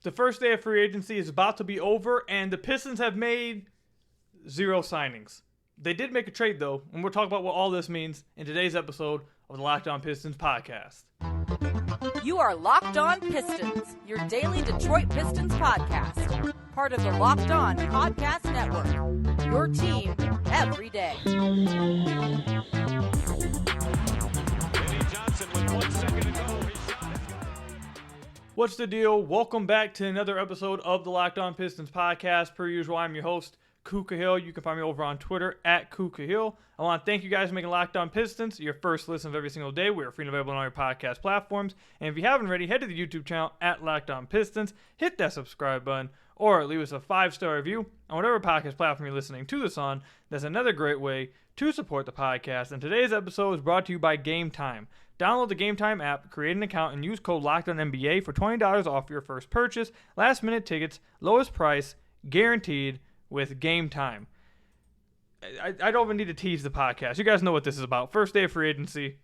The first day of free agency is about to be over, and the Pistons have made 0 signings. They did make a trade, though, and we'll talk about what all this means in today's episode of the Locked On Pistons podcast. You are Locked On Pistons, your daily Detroit Pistons podcast. Part of the Locked On Podcast Network, your team every day. Johnson with 1 second to go. What's the deal? Welcome back to another episode of the Locked On Pistons podcast. Per usual, I'm your host, Kuka Hill. You can find me over on Twitter at Kuka Hill. I want to thank you guys for making Locked On Pistons your first listen of every single day. We are free and available on all your podcast platforms. And if you haven't already, head to the YouTube channel at Locked On Pistons. Hit that subscribe button or leave us a 5-star review on whatever podcast platform you're listening to this on. That's another great way to support the podcast. And today's episode is brought to you by Game Time. Download the Game Time app, create an account, and use code LOCKEDONNBA for $20 off your first purchase. Last-minute tickets, lowest price, guaranteed with Game Time. I don't even need to tease the podcast. You guys know what this is about. First day of free agency.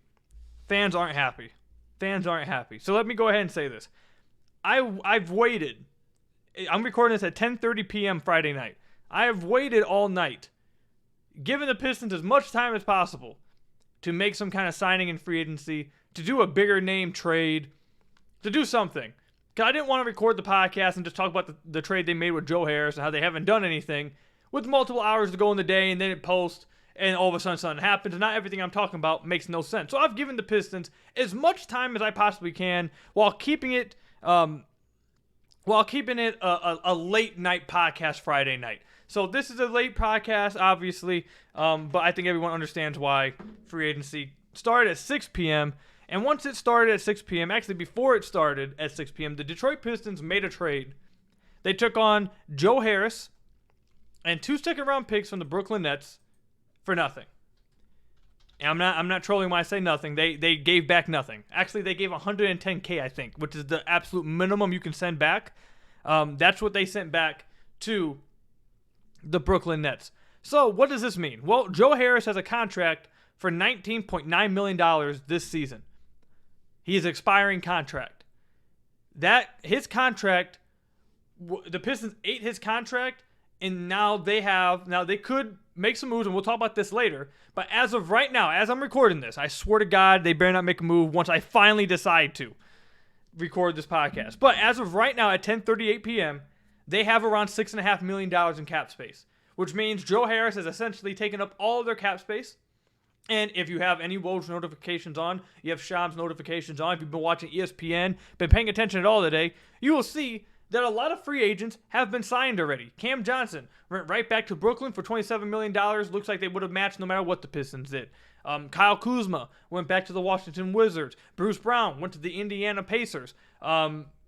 Fans aren't happy. So let me go ahead and say this. I've waited. I'm recording this at 10:30 p.m. Friday night. I have waited all night, giving the Pistons as much time as possible to make some kind of signing in free agency, to do a bigger name trade, to do something. Because I didn't want to record the podcast and just talk about the trade they made with Joe Harris and how they haven't done anything with multiple hours to go in the day and then it posts and all of a sudden something happens and not everything I'm talking about makes no sense. So I've given the Pistons as much time as I possibly can while keeping it a late night podcast Friday night. So this is a late podcast, obviously, but I think everyone understands why free agency started at 6 p.m., and once it started at 6 p.m., actually before it started at 6 p.m., the Detroit Pistons made a trade. They took on Joe Harris and 2 second-round picks from the Brooklyn Nets for nothing. And I'm not trolling when I say nothing. They gave back nothing. Actually, they gave $110K, I think, which is the absolute minimum you can send back. That's what they sent back to the Brooklyn Nets. So what does this mean? Well, Joe Harris has a contract for $19.9 million this season. He is expiring contract. His contract, the Pistons ate his contract, and now they could make some moves, and we'll talk about this later. But as of right now, as I'm recording this, I swear to God, they better not make a move once I finally decide to record this podcast. But as of right now, at 10:38 p.m., they have around $6.5 million in cap space, which means Joe Harris has essentially taken up all of their cap space. And if you have any Woj notifications on, you have Shams notifications on, if you've been watching ESPN, been paying attention at all today, you will see that a lot of free agents have been signed already. Cam Johnson went right back to Brooklyn for $27 million. Looks like they would have matched no matter what the Pistons did. Kyle Kuzma went back to the Washington Wizards. Bruce Brown went to the Indiana Pacers.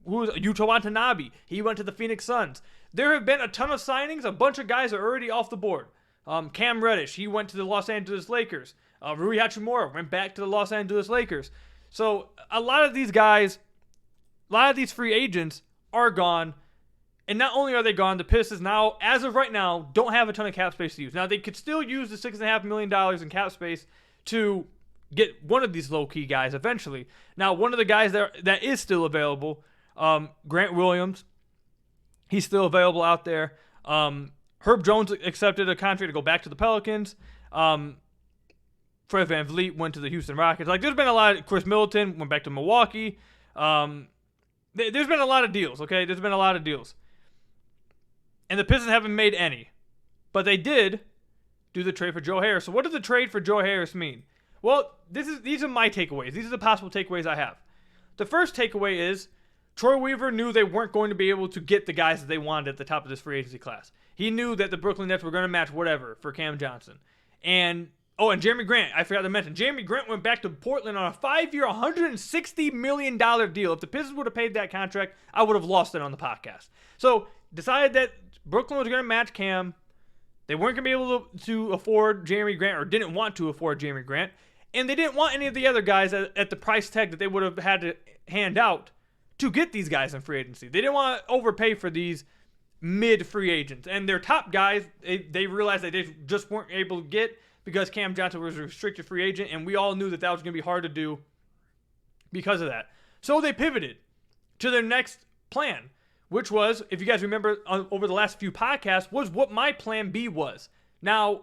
Yuta Watanabe, he went to the Phoenix Suns. There have been a ton of signings. A bunch of guys are already off the board. Cam Reddish, he went to the Los Angeles Lakers. Rui Hachimura went back to the Los Angeles Lakers. So a lot of these guys, a lot of these free agents are gone. And not only are they gone, the Pistons now, as of right now, don't have a ton of cap space to use. Now, they could still use the $6.5 million in cap space to get one of these low-key guys eventually. Now, one of the guys that is still available, Grant Williams, he's still available out there. Herb Jones accepted a contract to go back to the Pelicans. Fred VanVleet went to the Houston Rockets. Like, there's been a lot of, Chris Middleton went back to Milwaukee. There's been a lot of deals, okay? There's been a lot of deals. And the Pistons haven't made any. But they did do the trade for Joe Harris. So what does the trade for Joe Harris mean? Well, these are my takeaways. These are the possible takeaways I have. The first takeaway is Troy Weaver knew they weren't going to be able to get the guys that they wanted at the top of this free agency class. He knew that the Brooklyn Nets were going to match whatever for Cam Johnson. And Jeremy Grant, I forgot to mention. Jeremy Grant went back to Portland on a 5-year, $160 million deal. If the Pistons would have paid that contract, I would have lost it on the podcast. So, decided that Brooklyn was going to match Cam. They weren't going to be able to afford Jeremy Grant, or didn't want to afford Jeremy Grant. And they didn't want any of the other guys at the price tag that they would have had to hand out to get these guys in free agency. They didn't want to overpay for these mid-free agents. And their top guys, they realized that they just weren't able to get because Cam Johnson was a restricted free agent, and we all knew that was going to be hard to do because of that. So they pivoted to their next plan, which was, if you guys remember over the last few podcasts, was what my plan B was. Now,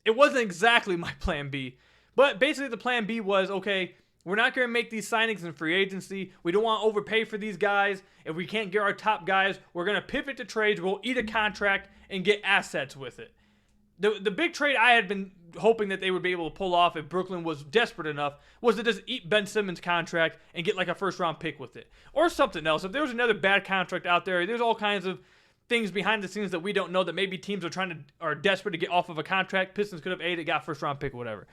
it wasn't exactly my plan B, but basically the plan B was, okay, we're not going to make these signings in free agency. We don't want to overpay for these guys. If we can't get our top guys, we're going to pivot to trades. We'll eat a contract and get assets with it. The big trade I had been hoping that they would be able to pull off if Brooklyn was desperate enough was to just eat Ben Simmons' contract and get like a first-round pick with it. Or something else. If there was another bad contract out there, there's all kinds of things behind the scenes that we don't know that maybe teams are desperate to get off of a contract. Pistons could have ate it, got a first-round pick or whatever.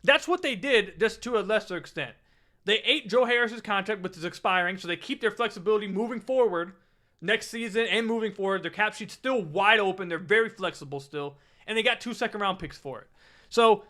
That's what they did, just to a lesser extent. They ate Joe Harris's contract, which is expiring, so they keep their flexibility moving forward next season and moving forward. Their cap sheet's still wide open. They're very flexible still. And they got 2 second-round picks for it. So,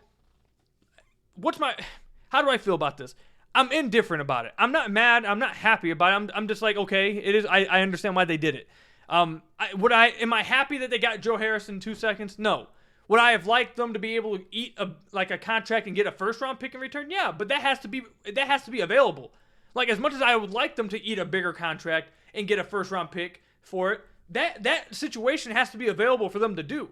how do I feel about this? I'm indifferent about it. I'm not mad. I'm not happy about it. I'm just like, okay, it is. I understand why they did it. Am I happy that they got Joe Harris in 2 seconds? No. Would I have liked them to be able to eat a contract and get a first-round pick in return? Yeah, but that has to be available. Like, as much as I would like them to eat a bigger contract and get a first-round pick for it, that situation has to be available for them to do.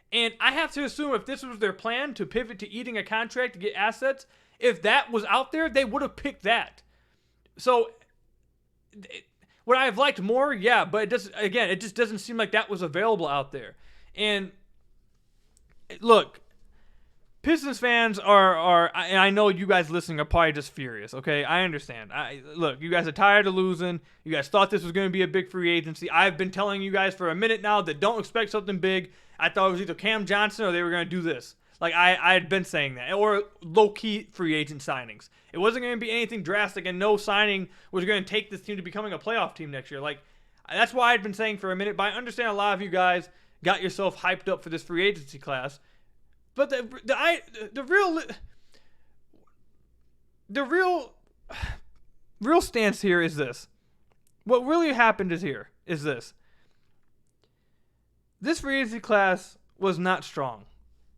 And I have to assume if this was their plan to pivot to eating a contract to get assets, if that was out there, they would have picked that. So, would I have liked more? Yeah, but it just doesn't seem like that was available out there. And look, Pistons fans are and I know you guys listening are probably just furious, okay? I understand. Look, you guys are tired of losing. You guys thought this was going to be a big free agency. I've been telling you guys for a minute now that don't expect something big. I thought it was either Cam Johnson or they were going to do this. Like, I had been saying that. Or low-key free agent signings. It wasn't going to be anything drastic, and no signing was going to take this team to becoming a playoff team next year. Like, that's why I'd been saying for a minute. But I understand a lot of you guys got yourself hyped up for this free agency class. But the real stance here is this. What really happened is this. This free agency class was not strong.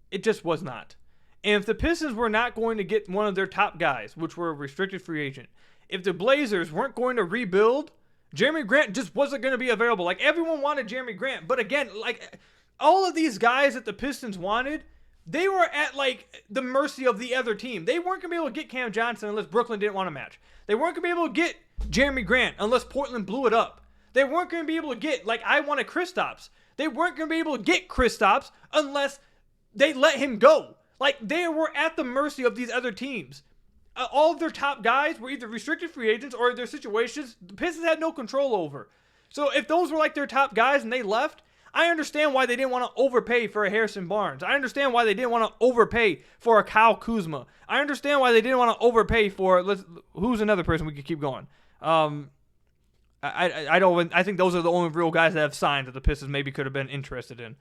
It just was not. And if the Pistons were not going to get one of their top guys, which were a restricted free agent, if the Blazers weren't going to rebuild, Jeremy Grant just wasn't going to be available. Like, everyone wanted Jeremy Grant. But again, like, all of these guys that the Pistons wanted, they were at, like, the mercy of the other team. They weren't going to be able to get Cam Johnson unless Brooklyn didn't want to match. They weren't going to be able to get Jeremy Grant unless Portland blew it up. They weren't going to be able to get, like, I wanted Kristaps. They weren't going to be able to get Kristaps unless they let him go. Like, they were at the mercy of these other teams. All of their top guys were either restricted free agents or their situations the Pistons had no control over. So if those were like their top guys and they left, I understand why they didn't want to overpay for a Harrison Barnes. I understand why they didn't want to overpay for a Kyle Kuzma. I understand why they didn't want to overpay for who's another person we could keep going. I think those are the only real guys that have signed that the Pistons maybe could have been interested in.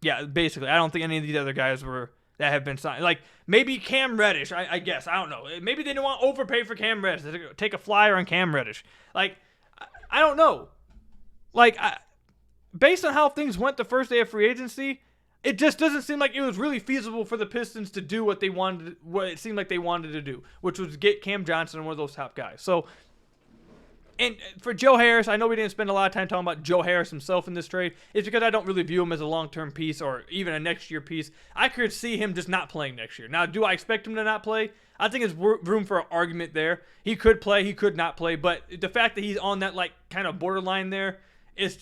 Yeah, basically, I don't think any of these other guys that have been signed. Like, maybe Cam Reddish, I guess. I don't know. Maybe they didn't want to overpay for Cam Reddish. They take a flyer on Cam Reddish. Like, I don't know. Like, based on how things went the first day of free agency, it just doesn't seem like it was really feasible for the Pistons to do what it seemed like they wanted to do, which was get Cam Johnson, one of those top guys. So, and for Joe Harris, I know we didn't spend a lot of time talking about Joe Harris himself in this trade. It's because I don't really view him as a long-term piece or even a next-year piece. I could see him just not playing next year. Now, do I expect him to not play? I think there's room for an argument there. He could play, he could not play, but the fact that he's on that, like, kind of borderline there,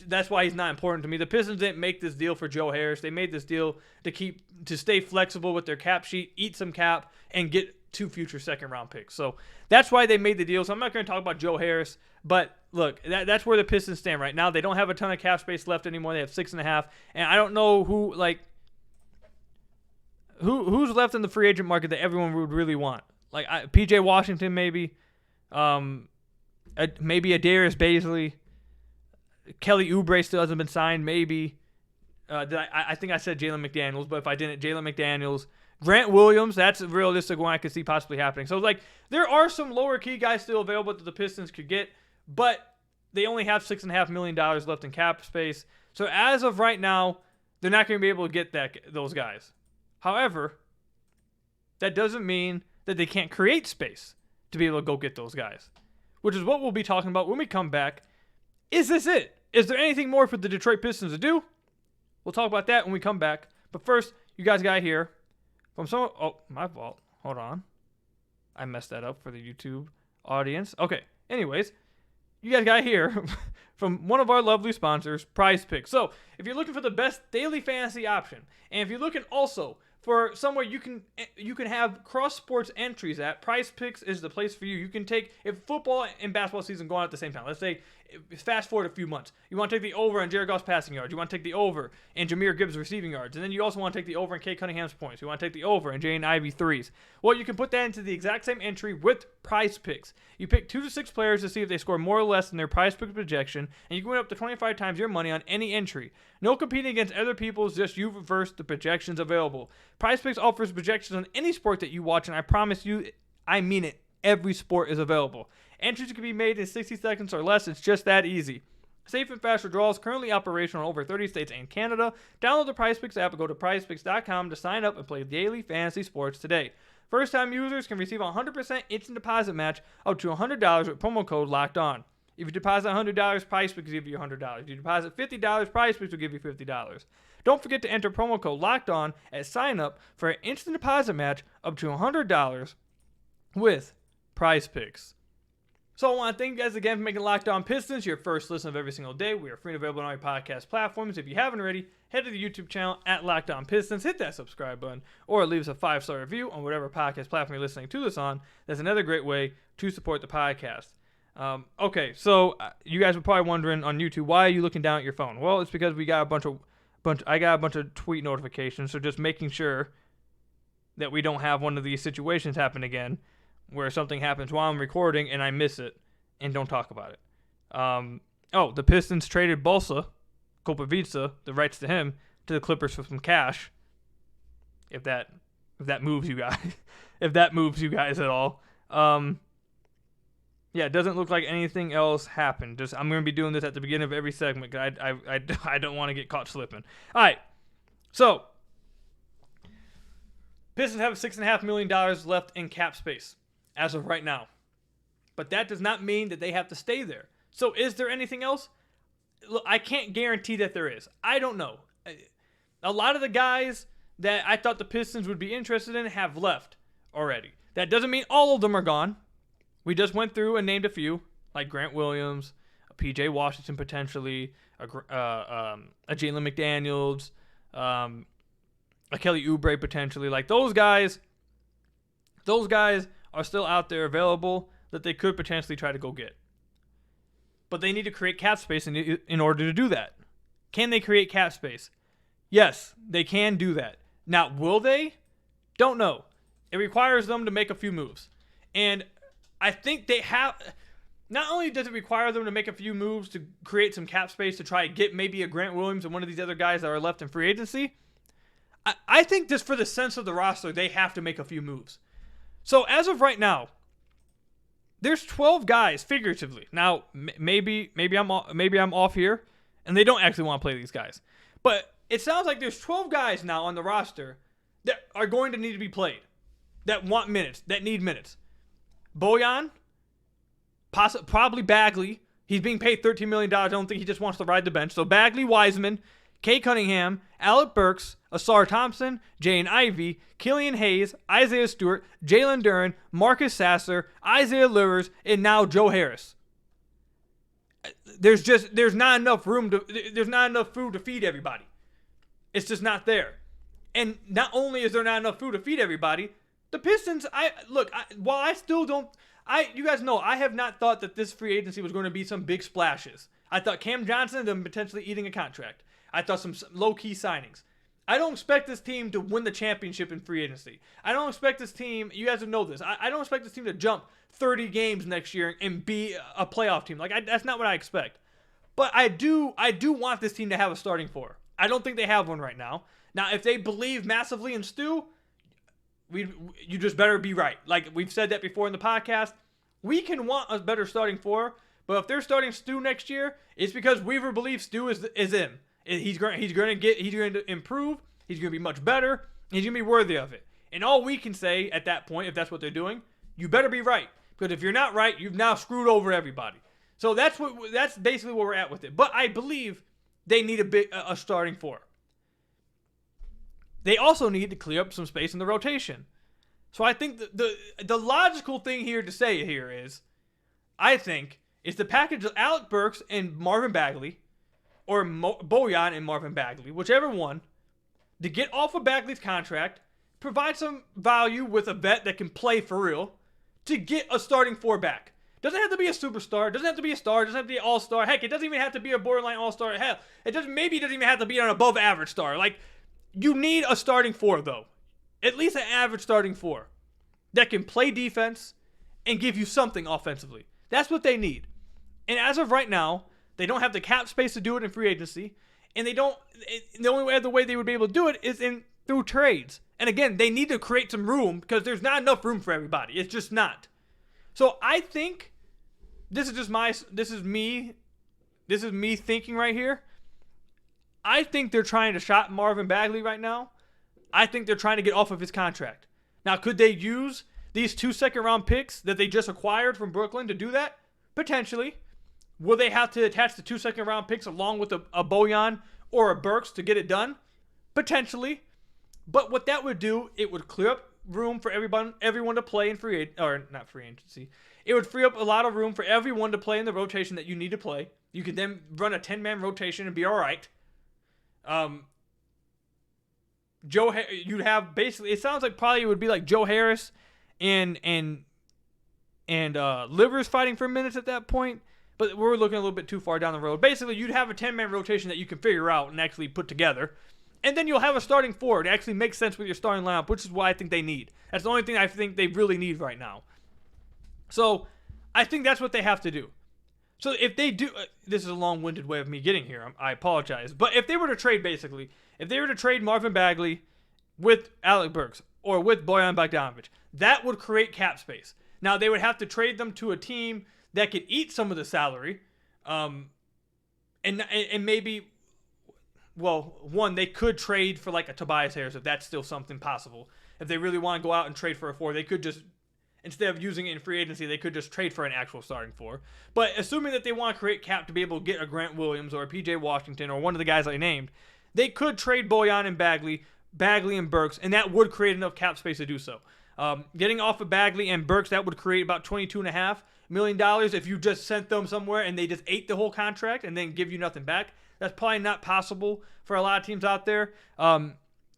that's why he's not important to me. The Pistons didn't make this deal for Joe Harris. They made this deal to stay flexible with their cap sheet, eat some cap, and get 2 future second-round picks. So that's why they made the deal. So I'm not going to talk about Joe Harris, but look, that's where the Pistons stand right now. They don't have a ton of cap space left anymore. They have 6.5, and I don't know who's left in the free agent market that everyone would really want. Like P.J. Washington, maybe a Darius Bazley. Kelly Oubre still hasn't been signed. Maybe I think I said Jalen McDaniels, but if I didn't, Jalen McDaniels. Grant Williams, that's a realistic one I could see possibly happening. So, like, there are some lower key guys still available that the Pistons could get, but they only have $6.5 million left in cap space. So, as of right now, they're not going to be able to get those guys. However, that doesn't mean that they can't create space to be able to go get those guys. which is what we'll be talking about when we come back. Is this it? Is there anything more for the Detroit Pistons to do? We'll talk about that when we come back. But first, you guys got to hear from someone. Oh, my fault. Hold on. I messed that up for the YouTube audience. Okay. Anyways, you guys got to hear from one of our lovely sponsors, Prize Picks. So, if you're looking for the best daily fantasy option, and if you're looking also for somewhere you can have cross sports entries at, Prize Picks is the place for you. You can take, if football and basketball season go on at the same time, let's say fast forward a few months, you want to take the over on Jared Goff's passing yards, you want to take the over in Jahmyr Gibbs receiving yards, and then you also want to take the over in Cade Cunningham's points, you want to take the over in Jaden Ivey threes. Well, you can put that into the exact same entry with Prize Picks. You pick 2 to 6 players to see if they score more or less than their Prize Picks projection, and you can win up to 25 times your money on any entry. No competing against other people's, just you versus the projections available. Prize Picks offers projections on any sport that you watch, and I promise you, I mean it, every sport is available. Entries can be made in 60 seconds or less. It's just that easy. Safe and fast withdrawals currently operational in over 30 states and Canada. Download the PrizePicks app and go to prizepicks.com to sign up and play daily fantasy sports today. First-time users can receive a 100% instant deposit match up to $100 with promo code LOCKEDON. If you deposit $100, PrizePicks will give you $100. If you deposit $50, PrizePicks will give you $50. Don't forget to enter promo code LOCKEDON at sign up for an instant deposit match up to $100 with PrizePicks. So I want to thank you guys again for making Locked On Pistons your first listen of every single day. We are free and available on all your podcast platforms. If you haven't already, head to the YouTube channel at Locked On Pistons, hit that subscribe button, or leave us a 5-star review on whatever podcast platform you're listening to this on. That's another great way to support the podcast. Okay, so you guys were probably wondering on YouTube, why are you looking down at your phone? Well, it's because we got I got a bunch of tweet notifications, so just making sure that we don't have one of these situations happen again, where something happens while I'm recording and I miss it and don't talk about it. The Pistons traded Balsa, Kopovica, the rights to him, to the Clippers for some cash. If that moves you guys, if that moves you guys at all. Yeah, it doesn't look like anything else happened. I'm going to be doing this at the beginning of every segment because I don't want to get caught slipping. All right, so Pistons have $6.5 million left in cap space as of right now. But that does not mean that they have to stay there. So is there anything else? Look, I can't guarantee that there is. I don't know. A lot of the guys that I thought the Pistons would be interested in have left already. That doesn't mean all of them are gone. We just went through and named a few, like Grant Williams, a P.J. Washington potentially, a Jalen McDaniels, a Kelly Oubre potentially. Like those guys are still out there available that they could potentially try to go get. But they need to create cap space in order to do that. Can they create cap space? Yes, they can do that. Now, will they? Don't know. It requires them to make a few moves. And I think they have... Not only does it require them to make a few moves to create some cap space to try to get maybe a Grant Williams and one of these other guys that are left in free agency, I think just for the sense of the roster, they have to make a few moves. So as of right now, there's 12 guys figuratively. Now maybe I'm off here, and they don't actually want to play these guys. But it sounds like there's 12 guys now on the roster that are going to need to be played, that want minutes, that need minutes. Bojan, probably Bagley. He's being paid $13 million. I don't think he just wants to ride the bench. So Bagley, Wiseman, Cade Cunningham, Alec Burks, Asar Thompson, Jaden Ivey, Killian Hayes, Isaiah Stewart, Jalen Duren, Marcus Sasser, Isaiah Livers, and now Joe Harris. There's not enough room there's not enough food to feed everybody. It's just not there. And not only is there not enough food to feed everybody, the Pistons, you guys know, I have not thought that this free agency was going to be some big splashes. I thought Cam Johnson and them potentially eating a contract. I thought some low-key signings. I don't expect this team to win the championship in free agency. I don't expect this team, you guys know this, I don't expect this team to jump 30 games next year and be a playoff team. That's not what I expect. But I do want this team to have a starting four. I don't think they have one right now. Now, if they believe massively in Stu, you just better be right. Like we've said that before in the podcast, we can want a better starting four, but if they're starting Stu next year, it's because Weaver believes Stu is him. He's going to improve. He's going to be much better. He's going to be worthy of it. And all we can say at that point, if that's what they're doing, you better be right. Because if you're not right, you've now screwed over everybody. So that's basically where we're at with it. But I believe they need a starting 4. They also need to clear up some space in the rotation. So I think the logical thing here to say here is, I think, is to package Alec Burks and Marvin Bagley, or Bojan and Marvin Bagley, whichever one, to get off of Bagley's contract, provide some value with a vet that can play for real, to get a starting 4 back. Doesn't have to be a superstar, doesn't have to be a star, doesn't have to be an all-star. Heck, it doesn't even have to be a borderline all-star. Hell, maybe it doesn't even have to be an above-average star. Like, you need a starting 4, though. At least an average starting 4 that can play defense and give you something offensively. That's what they need. And as of right now, they don't have the cap space to do it in free agency, and the only other way they would be able to do it is through trades. And again, they need to create some room because there's not enough room for everybody. It's just not. So I think this is me thinking right here. I think they're trying to shop Marvin Bagley right now. I think they're trying to get off of his contract. Now, could they use these 2 second-round picks that they just acquired from Brooklyn to do that? Potentially. Will they have to attach the 2 second-round picks along with a Bojan or a Burks to get it done? Potentially. But what that would do, it would clear up room for everyone to play in not free agency. It would free up a lot of room for everyone to play in the rotation that you need to play. You could then run a 10-man rotation and be all right. You'd have basically, it sounds like probably it would be like Joe Harris and Livers fighting for minutes at that point, but we're looking a little bit too far down the road. Basically, you'd have a 10-man rotation that you can figure out and actually put together, and then you'll have a starting 4 to actually make sense with your starting lineup, which is what I think they need. That's the only thing I think they really need right now. So I think that's what they have to do. So if they do, this is a long-winded way of me getting here, I apologize. But if they were to trade Marvin Bagley with Alec Burks or with Bojan Bogdanovic, that would create cap space. Now, they would have to trade them to a team that could eat some of the salary. And maybe, well, one, they could trade for like a Tobias Harris if that's still something possible. If they really want to go out and trade for a 4, they could just, instead of using it in free agency, they could just trade for an actual starting 4. But assuming that they want to create cap to be able to get a Grant Williams or a PJ Washington or one of the guys I named, they could trade Bojan and Bagley and Burks, and that would create enough cap space to do so. Getting off of Bagley and Burks, that would create about $22.5 million if you just sent them somewhere and they just ate the whole contract and then give you nothing back. That's probably not possible for a lot of teams out there.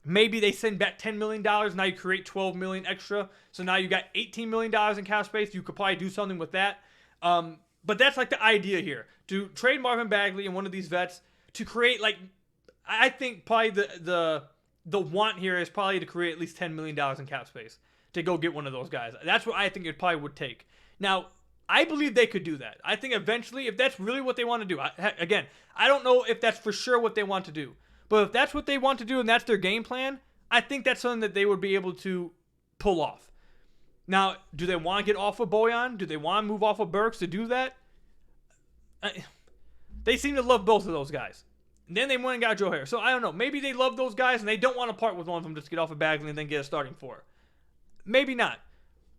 Maybe they send back $10 million. Now you create $12 million extra. So now you got $18 million in cap space. You could probably do something with that. But that's like the idea here. To trade Marvin Bagley and one of these vets to create, like, I think probably the want here is probably to create at least $10 million in cap space to go get one of those guys. That's what I think it probably would take. Now, I believe they could do that. I think eventually, if that's really what they want to do, I don't know if that's for sure what they want to do. But if that's what they want to do and that's their game plan, I think that's something that they would be able to pull off. Now, do they want to get off of Bojan? Do they want to move off of Burks to do that? They seem to love both of those guys. And then they went and got Joe Harris. So I don't know. Maybe they love those guys and they don't want to part with one of them just to get off of Bagley and then get a starting 4. Maybe not.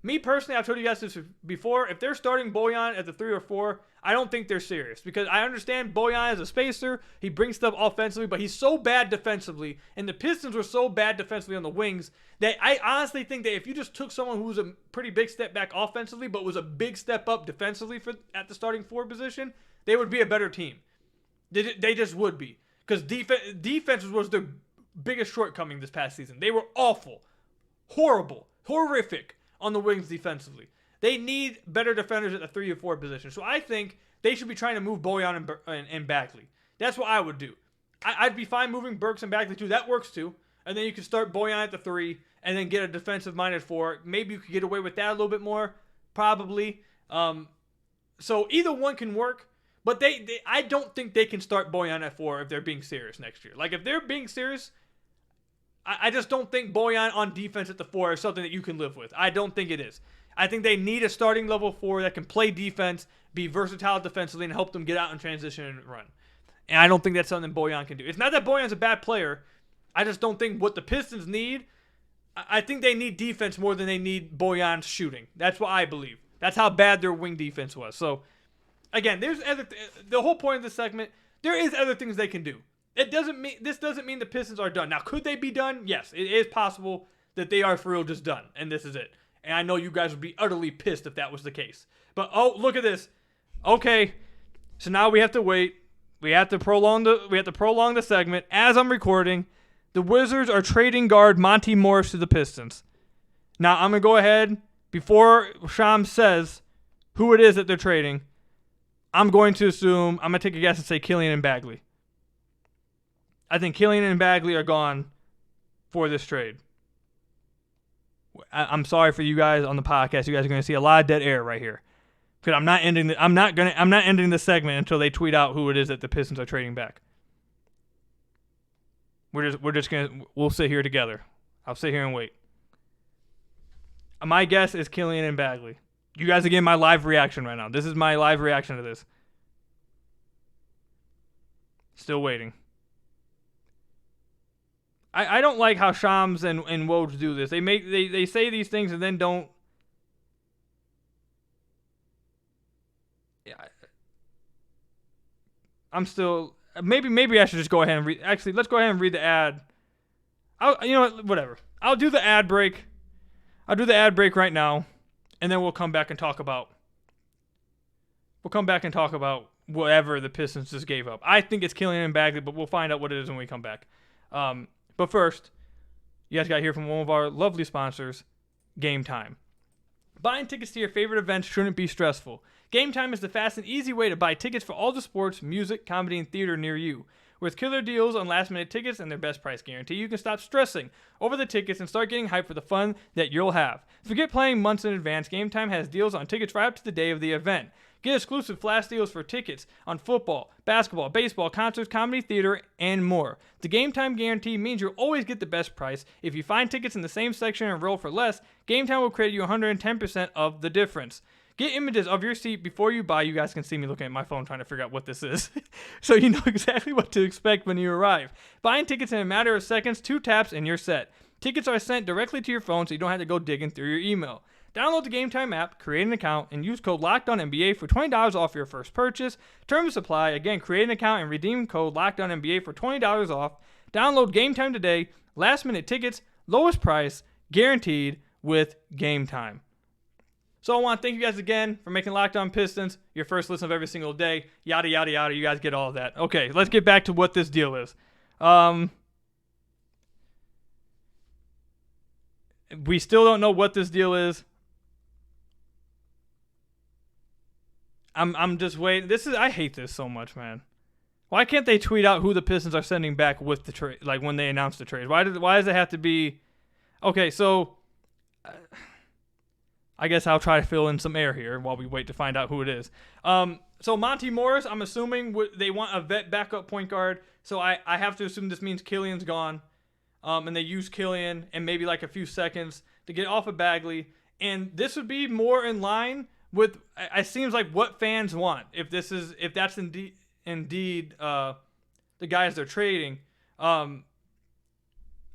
Me personally, I've told you guys this before. If they're starting Bojan at the 3 or 4, I don't think they're serious. Because I understand Bojan is a spacer. He brings stuff offensively, but he's so bad defensively. And the Pistons were so bad defensively on the wings that I honestly think that if you just took someone who was a pretty big step back offensively, but was a big step up defensively at the starting 4 position, they would be a better team. They just would be. Because defense was their biggest shortcoming this past season. They were awful. Horrible. Horrific on the wings defensively. They need better defenders at the 3 or 4 position. So I think they should be trying to move Bojan and Bagley. That's what I would do. I'd be fine moving Burks and Bagley too. That works too. And then you can start Bojan at the 3 and then get a defensive-minded 4. Maybe you could get away with that a little bit more. Probably. So either one can work. But I don't think they can start Bojan at 4 if they're being serious next year. Like, if they're being serious, I just don't think Bojan on defense at the 4 is something that you can live with. I don't think it is. I think they need a starting level 4 that can play defense, be versatile defensively, and help them get out in transition and run. And I don't think that's something Bojan can do. It's not that Bojan's a bad player. I just don't think what the Pistons need, I think they need defense more than they need Bojan's shooting. That's what I believe. That's how bad their wing defense was. So, again, the whole point of this segment, there is other things they can do. This doesn't mean the Pistons are done. Now, could they be done? Yes, it is possible that they are for real just done, and this is it. And I know you guys would be utterly pissed if that was the case. But, oh, look at this. Okay, so now we have to wait. We have to prolong the segment. As I'm recording, the Wizards are trading guard Monty Morris to the Pistons. Now, I'm going to go ahead, before Shams says who it is that they're trading, I'm going to take a guess and say Killian and Bagley. I think Killian and Bagley are gone for this trade. I'm sorry for you guys on the podcast. You guys are going to see a lot of dead air right here, because I'm not ending the segment until they tweet out who it is that the Pistons are trading back. We'll sit here together. I'll sit here and wait. My guess is Killian and Bagley. You guys are getting my live reaction right now. This is my live reaction to this. Still waiting. I don't like how Shams and Woj do this. They say these things and then don't. Yeah. I'm still. Maybe I should just go ahead and read. Actually, let's go ahead and read the ad. You know what? Whatever. I'll do the ad break. I'll do the ad break right now, and then we'll come back and talk about. Whatever the Pistons just gave up. I think it's Killian and Bagley, but we'll find out what it is when we come back. But first, you guys got to hear from one of our lovely sponsors, Game Time. Buying tickets to your favorite events shouldn't be stressful. Game Time is the fast and easy way to buy tickets for all the sports, music, comedy, and theater near you. With killer deals on last-minute tickets and their best price guarantee, you can stop stressing over the tickets and start getting hyped for the fun that you'll have. Forget planning months in advance. Game Time has deals on tickets right up to the day of the event. Get exclusive flash deals for tickets on football, basketball, baseball, concerts, comedy, theater, and more. The Game Time guarantee means you'll always get the best price. If you find tickets in the same section and roll for less, Game Time will credit you 110% of the difference. Get images of your seat before you buy. You guys can see me looking at my phone trying to figure out what this is. So you know exactly what to expect when you arrive. Buying tickets in a matter of seconds, 2 taps, and you're set. Tickets are sent directly to your phone so you don't have to go digging through your email. Download the Game Time app, create an account, and use code LOCKEDONNBA for $20 off your first purchase. Terms apply. Again, create an account and redeem code LOCKEDONNBA for $20 off. Download Game Time today. Last minute tickets, lowest price, guaranteed with Game Time. So I want to thank you guys again for making Locked On Pistons your first listen of every single day. Yada, yada, yada. You guys get all of that. Okay, let's get back to what this deal is. We still don't know what this deal is. I'm just waiting. I hate this so much, man. Why can't they tweet out who the Pistons are sending back with the trade, like when they announce the trade? Why does it have to be? Okay, so I guess I'll try to fill in some air here while we wait to find out who it is. So Monty Morris, I'm assuming they want a vet backup point guard. So I have to assume this means Killian's gone. And they use Killian and maybe like a few seconds to get off of Bagley. And this would be more in line with, it seems like what fans want. If that's indeed the guys they're trading.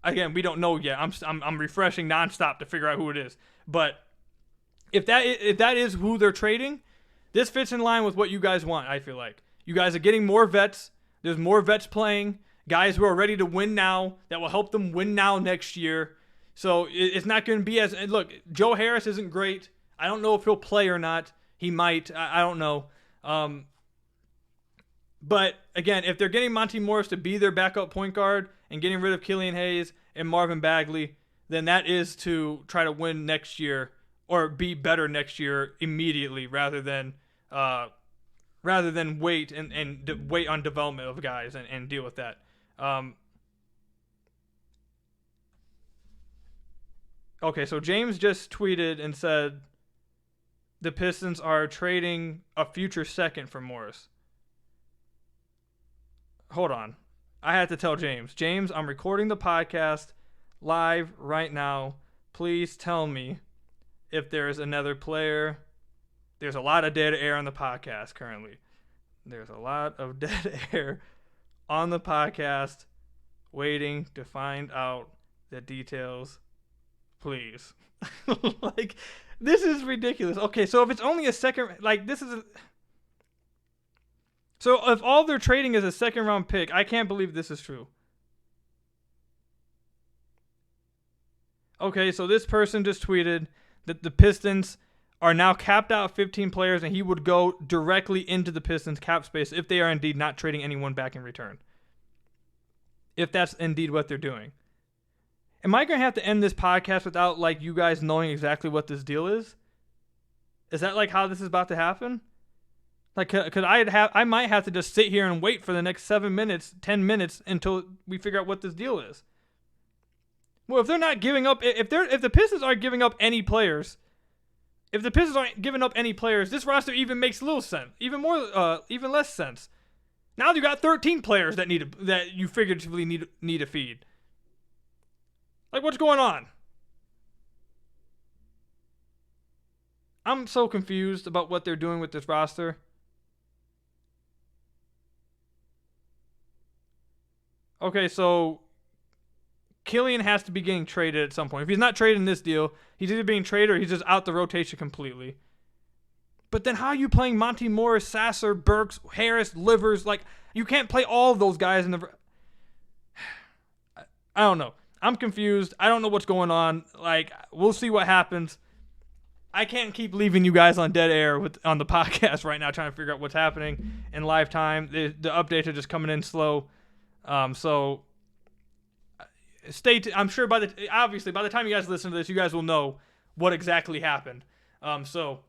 Again, we don't know yet. I'm refreshing nonstop to figure out who it is. But if that is who they're trading, this fits in line with what you guys want. I feel like you guys are getting more vets. There's more vets playing. Guys who are ready to win now that will help them win now next year. So it's not going to be as... Look, Joe Harris isn't great. I don't know if he'll play or not. He might. I don't know. But, again, if they're getting Monty Morris to be their backup point guard and getting rid of Killian Hayes and Marvin Bagley, then that is to try to win next year or be better next year immediately rather than wait and wait on development of guys and deal with that. Okay, so James just tweeted and said the Pistons are trading a future second for Morris. Hold on. I had to tell James. James, I'm recording the podcast live right now. Please tell me if there's another player. There's a lot of dead air on the podcast currently. There's a lot of dead air on the podcast waiting to find out the details. Please. Like, This is ridiculous. Okay, so if it's only a second, like this is so if all they're trading is a second round pick, I can't believe this is true. Okay, so this person just tweeted that the Pistons are now capped out 15 players and he would go directly into the Pistons cap space if they are indeed not trading anyone back in return. If that's indeed what they're doing. Am I going to have to end this podcast without like you guys knowing exactly what this deal is? Is that like how this is about to happen? Like, could I might have to just sit here and wait for the next 7 minutes, 10 minutes until we figure out what this deal is. Well, if they're not giving up, if the Pistons aren't giving up any players, this roster even makes little sense, even less sense. Now you got 13 players that you figuratively need to feed. Like, what's going on? I'm so confused about what they're doing with this roster. Okay, so Killian has to be getting traded at some point. If he's not traded in this deal, he's either being traded or he's just out the rotation completely. But then how are you playing Monty Morris, Sasser, Burks, Harris, Livers? Like, you can't play all of those guys in the... I don't know. I'm confused. I don't know what's going on. Like, we'll see what happens. I can't keep leaving you guys on dead air on the podcast right now trying to figure out what's happening in live time. The updates are just coming in slow. So I'm sure by the time you guys listen to this, you guys will know what exactly happened. So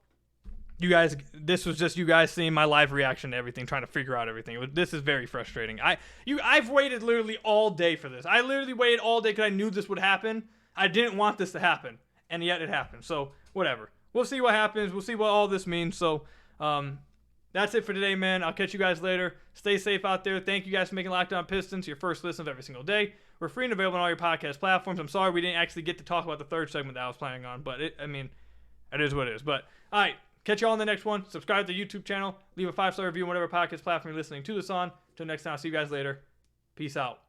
you guys, this was just you guys seeing my live reaction to everything, trying to figure out everything. This is very frustrating. I've waited literally all day for this. I literally waited all day because I knew this would happen. I didn't want this to happen, and yet it happened. So whatever. We'll see what happens. We'll see what all this means. So that's it for today, man. I'll catch you guys later. Stay safe out there. Thank you guys for making Locked On Pistons your first listen of every single day. We're free and available on all your podcast platforms. I'm sorry we didn't actually get to talk about the third segment that I was planning on, but it is what it is. But all right. Catch y'all on the next one. Subscribe to the YouTube channel. Leave a 5-star review on whatever podcast platform you're listening to this on. Until next time, I'll see you guys later. Peace out.